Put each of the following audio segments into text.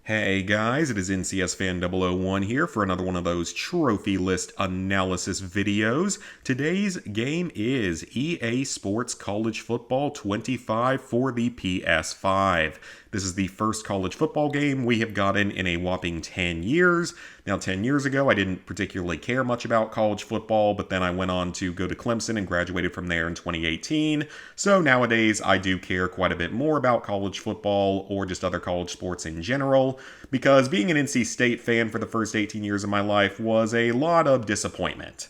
Hey guys, it is NCS Fan 001 here for another one of those trophy list analysis videos. Today's game is EA Sports College Football 25 for the PS5. This is the first college football game we have gotten in a whopping 10 years. Now, 10 years ago, I didn't particularly care much about college football, but then I went on to go to Clemson and graduated from there in 2018. So nowadays, I do care quite a bit more about college football or just other college sports in general, because being an NC State fan for the first 18 years of my life was a lot of disappointment.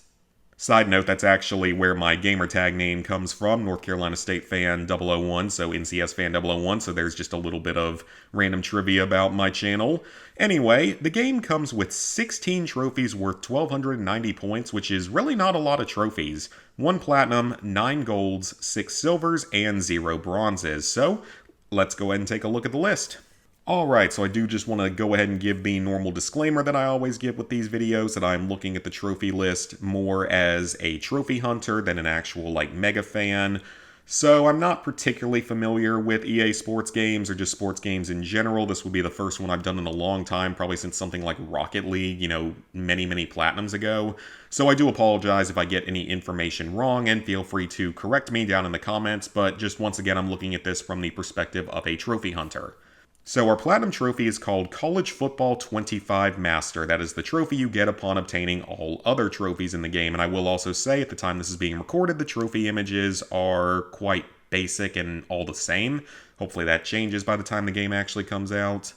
Side note, that's actually where my gamertag name comes from, North Carolina State Fan 001, so NCS Fan 001, so there's just a little bit of random trivia about my channel. Anyway, the game comes with 16 trophies worth 1,290 points, which is really not a lot of trophies. 1 platinum, 9 golds, 6 silvers, and 0 bronzes. So, let's go ahead and take a look at the list. Alright, so I do just want to go ahead and give the normal disclaimer that I always give with these videos, that I'm looking at the trophy list more as a trophy hunter than an actual, mega fan. So I'm not particularly familiar with EA Sports games or just sports games in general. This will be the first one I've done in a long time, probably since something like Rocket League, many, many platinums ago. So I do apologize if I get any information wrong, and feel free to correct me down in the comments, but just once again, I'm looking at this from the perspective of a trophy hunter. So our Platinum Trophy is called College Football 25 Master. That is the trophy you get upon obtaining all other trophies in the game. And I will also say, at the time this is being recorded, the trophy images are quite basic and all the same. Hopefully that changes by the time the game actually comes out.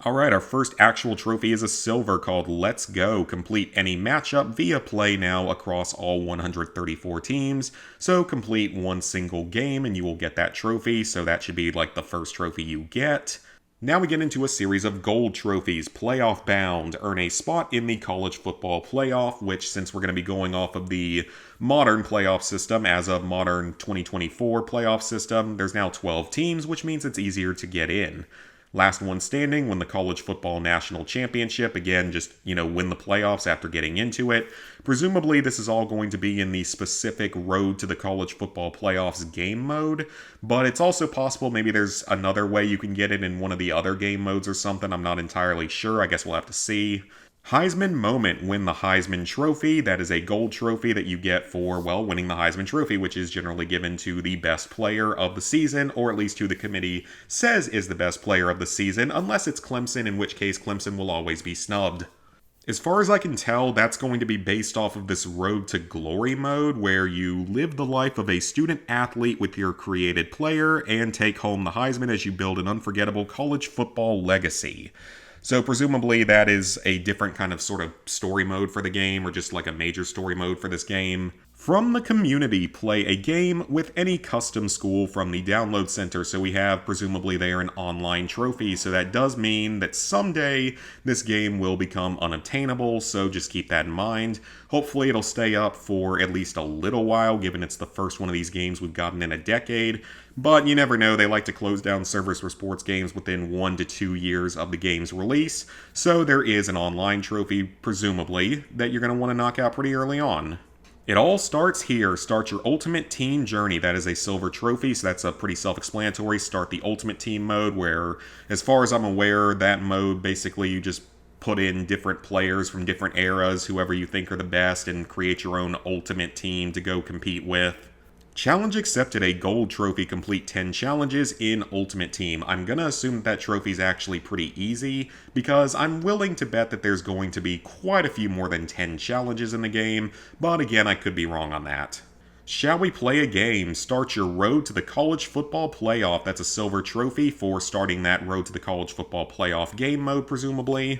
Alright, our first actual trophy is a silver called Let's Go. Complete any matchup via Play Now across all 134 teams. So complete one single game and you will get that trophy. So that should be like the first trophy you get. Now we get into a series of gold trophies, playoff bound, earn a spot in the college football playoff, which, since we're going to be going off of the modern playoff system as of modern 2024 playoff system, there's now 12 teams, which means it's easier to get in. Last one standing win the college football national championship. Again, just, win the playoffs after getting into it. Presumably, this is all going to be in the specific Road to the College Football Playoffs game mode, but it's also possible maybe there's another way you can get it in one of the other game modes or something. I'm not entirely sure. I guess we'll have to see. Heisman Moment, win the Heisman Trophy. That is a gold trophy that you get for, winning the Heisman Trophy, which is generally given to the best player of the season, or at least who the committee says is the best player of the season, unless it's Clemson, in which case Clemson will always be snubbed. As far as I can tell, that's going to be based off of this Road to Glory mode, where you live the life of a student athlete with your created player and take home the Heisman as you build an unforgettable college football legacy. So presumably that is a different kind of sort of story mode for the game, or just like a major story mode for this game. From the community, play a game with any custom school from the download center. So we have, presumably, they are an online trophy. So that does mean that someday this game will become unobtainable. So just keep that in mind. Hopefully it'll stay up for at least a little while, given it's the first one of these games we've gotten in a decade. But you never know, they like to close down servers for sports games within 1 to 2 years of the game's release. So there is an online trophy, presumably, that you're going to want to knock out pretty early on. It all starts here. Start your Ultimate Team Journey. That is a silver trophy, so that's a pretty self-explanatory. Start the Ultimate Team mode, where, as far as I'm aware, that mode, basically you just put in different players from different eras, whoever you think are the best, and create your own ultimate team to go compete with. Challenge accepted, a gold trophy. Complete 10 challenges in Ultimate Team. I'm gonna assume that trophy is actually pretty easy, because I'm willing to bet that there's going to be quite a few more than 10 challenges in the game, but again, I could be wrong on that. Shall we play a game? Start your Road to the College Football Playoff. That's a silver trophy for starting that Road to the College Football Playoff game mode, presumably.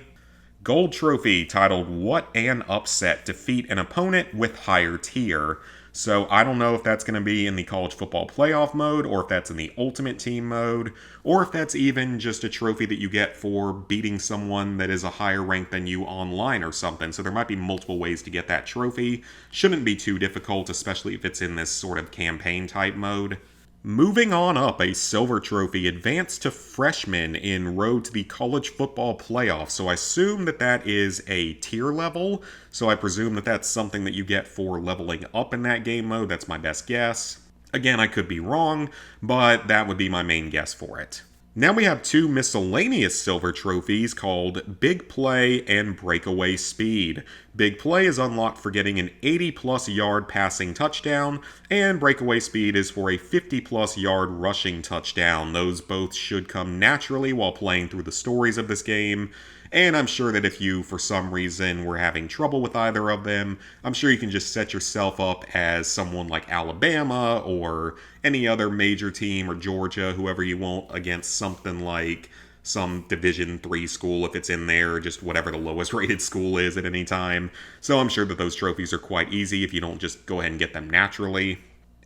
Gold trophy titled What an Upset. Defeat an opponent with higher tier. So I don't know if that's going to be in the college football playoff mode, or if that's in the ultimate team mode, or if that's even just a trophy that you get for beating someone that is a higher rank than you online or something. So there might be multiple ways to get that trophy. Shouldn't be too difficult, especially if it's in this sort of campaign type mode. Moving on up, a silver trophy, advance to freshman in Road to the College Football Playoff. So I assume that that is a tier level. So I presume that that's something that you get for leveling up in that game mode. That's my best guess. Again, I could be wrong, but that would be my main guess for it. Now we have two miscellaneous silver trophies called Big Play and Breakaway Speed. Big Play is unlocked for getting an 80-plus yard passing touchdown, and Breakaway Speed is for a 50-plus yard rushing touchdown. Those both should come naturally while playing through the stories of this game. And I'm sure that if you, for some reason, were having trouble with either of them, I'm sure you can just set yourself up as someone like Alabama or any other major team, or Georgia, whoever you want, against something like some Division III school if it's in there, or just whatever the lowest rated school is at any time. So I'm sure that those trophies are quite easy if you don't just go ahead and get them naturally.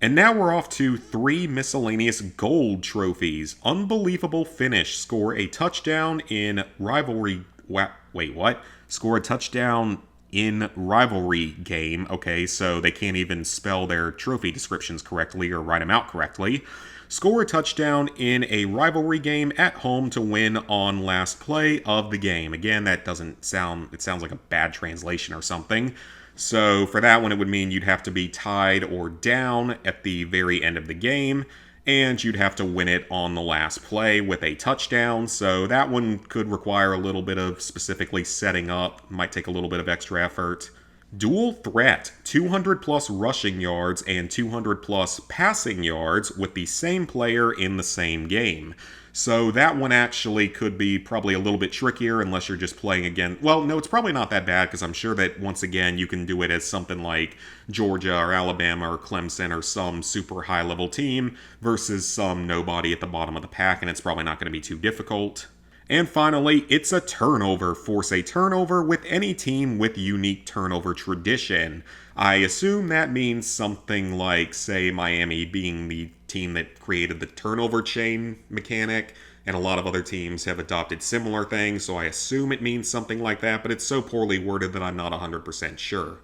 And now we're off to 3 miscellaneous gold trophies. Unbelievable finish. Score a touchdown in rivalry. Wait, what? Score a touchdown in rivalry game. Okay, so they can't even spell their trophy descriptions correctly or write them out correctly. Score a touchdown in a rivalry game at home to win on last play of the game. Again, that doesn't sound, it sounds like a bad translation or something. So for that one, it would mean you'd have to be tied or down at the very end of the game, and you'd have to win it on the last play with a touchdown. So that one could require a little bit of specifically setting up, might take a little bit of extra effort. Dual threat, 200 plus rushing yards and 200 plus passing yards with the same player in the same game. So that one actually could be probably a little bit trickier unless you're just playing again. Well, no, it's probably not that bad because I'm sure that once again you can do it as something like Georgia or Alabama or Clemson or some super high level team versus some nobody at the bottom of the pack, and it's probably not going to be too difficult. And finally, it's a turnover. Force a turnover with any team with unique turnover tradition. I assume that means something like, say, Miami being the team that created the turnover chain mechanic, and a lot of other teams have adopted similar things, so I assume it means something like that, but it's so poorly worded that I'm not 100% sure.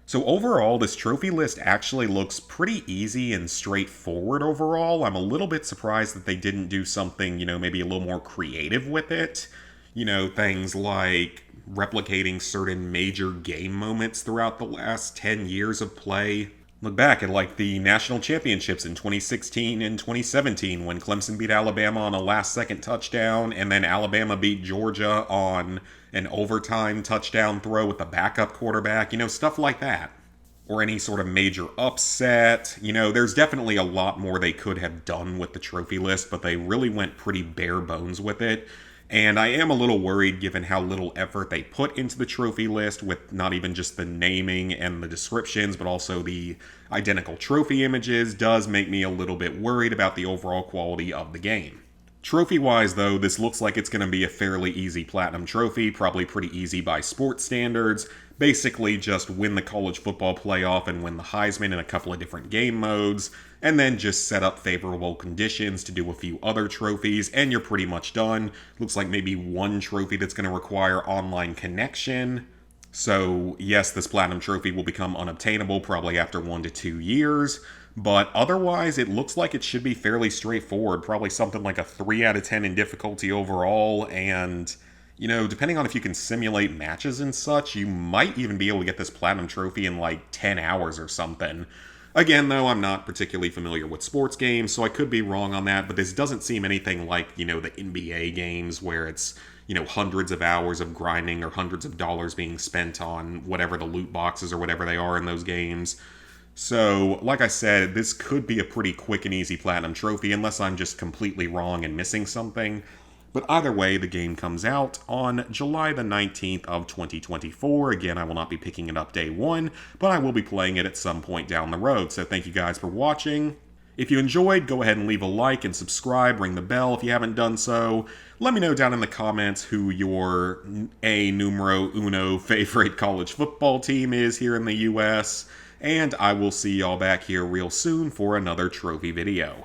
So overall, this trophy list actually looks pretty easy and straightforward overall. I'm a little bit surprised that they didn't do something, maybe a little more creative with it. Things like replicating certain major game moments throughout the last 10 years of play. Look back at like the national championships in 2016 and 2017 when Clemson beat Alabama on a last-second touchdown, and then Alabama beat Georgia on an overtime touchdown throw with a backup quarterback, stuff like that. Or any sort of major upset. There's definitely a lot more they could have done with the trophy list, but they really went pretty bare bones with it. And I am a little worried given how little effort they put into the trophy list with not even just the naming and the descriptions, but also the identical trophy images does make me a little bit worried about the overall quality of the game. Trophy-wise, though, this looks like it's going to be a fairly easy Platinum Trophy, probably pretty easy by sports standards. Basically, just win the college football playoff and win the Heisman in a couple of different game modes, and then just set up favorable conditions to do a few other trophies, and you're pretty much done. Looks like maybe one trophy that's going to require online connection. So, yes, this Platinum Trophy will become unobtainable probably after 1 to 2 years. But otherwise, it looks like it should be fairly straightforward. Probably something like a 3 out of 10 in difficulty overall. And, depending on if you can simulate matches and such, you might even be able to get this Platinum Trophy in like 10 hours or something. Again, though, I'm not particularly familiar with sports games, so I could be wrong on that. But this doesn't seem anything like, the NBA games where it's, hundreds of hours of grinding or hundreds of dollars being spent on whatever the loot boxes or whatever they are in those games. So, like I said, this could be a pretty quick and easy Platinum Trophy unless I'm just completely wrong and missing something. But either way, the game comes out on July the 19th of 2024. Again, I will not be picking it up day one, but I will be playing it at some point down the road. So thank you guys for watching. If you enjoyed, go ahead and leave a like and subscribe, ring the bell if you haven't done so. Let me know down in the comments who your a numero uno favorite college football team is here in the US. And I will see y'all back here real soon for another trophy video.